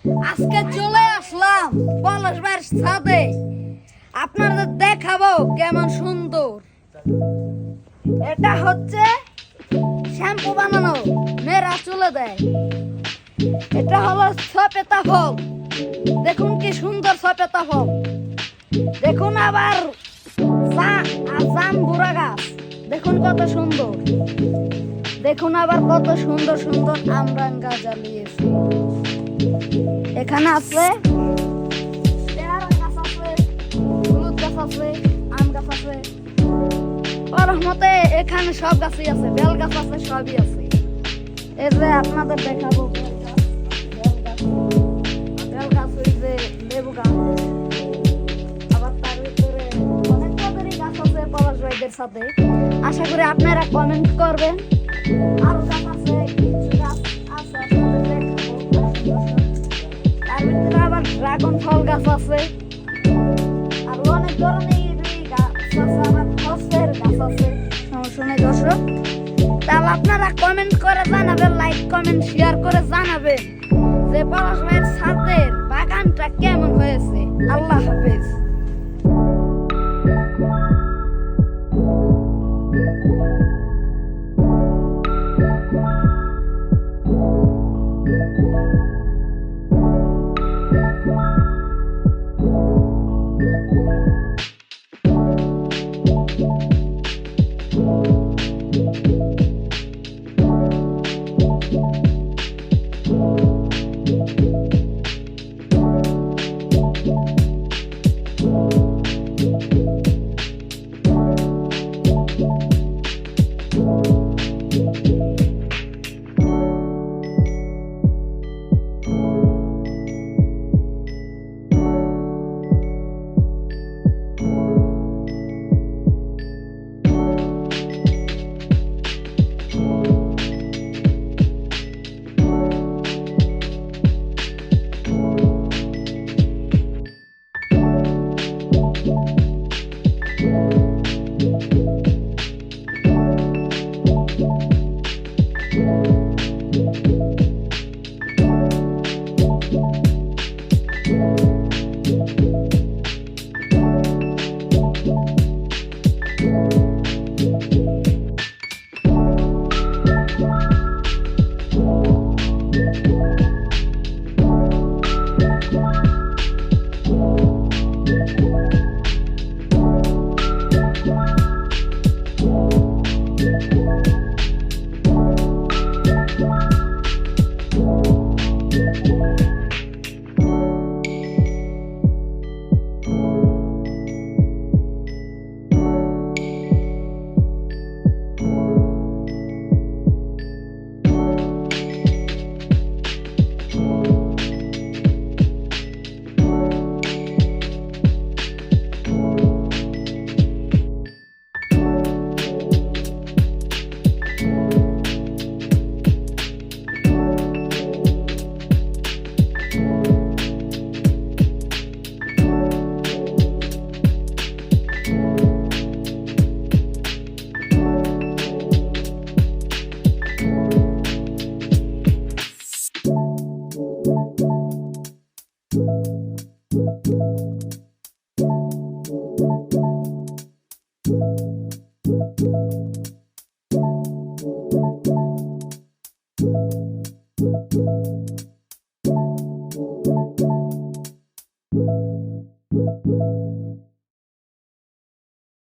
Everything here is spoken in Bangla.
আজকে চলে আসলাম পলাশ ভাইয়ের ছাদে আপনাদের দেখাবো কেমন সুন্দর। এটা হচ্ছে শ্যাম্পু বানানো, মেয়েরা চুলে দেয়। এটা হলো সপেতা ফল, দেখুন কি সুন্দর সপেতা ফল। দেখুন আবার জাম্বুরা গাছ, দেখুন কত সুন্দর। দেখুন আবার কত সুন্দর সুন্দর আমরাঙ্গা জ্বালিয়েছে। এখানে আছে পেয়ারা গাছ আছে, হলুদ গাছ আছে, আম গাছ আছে। ওর মতে এখানে সব গাছই আছে, বেল গাছ আছে, সবই আছে। এই যে আপনাদের দেখাবো বেল গাছ, ওই যে লেবু গাছ, আবার তার ভিতরে অনেক ধরনেরই গাছ আছে পলাশ ভাইদের সাথে। আশা করি আপনারা কমেন্ট করবেন। আরো গাছ আছে, কিছু গাছ আছে আপনাদের দেখাবো। তার ভিতরে আবার ড্রাগন ফল গাছ আছে, আর অনেক ধরনের গাছ আছে, আবার ফসলের গাছ আছে। সমস্যা নেই দর্শক, তাহলে আপনারা কমেন্ট করে জানাবেন, লাইক কমেন্ট শেয়ার করে জানাবেন যে পলাশ ভাইয়ের ছাদের বাগানটা কেমন হয়েছে। আল্লাহ হাফেজ।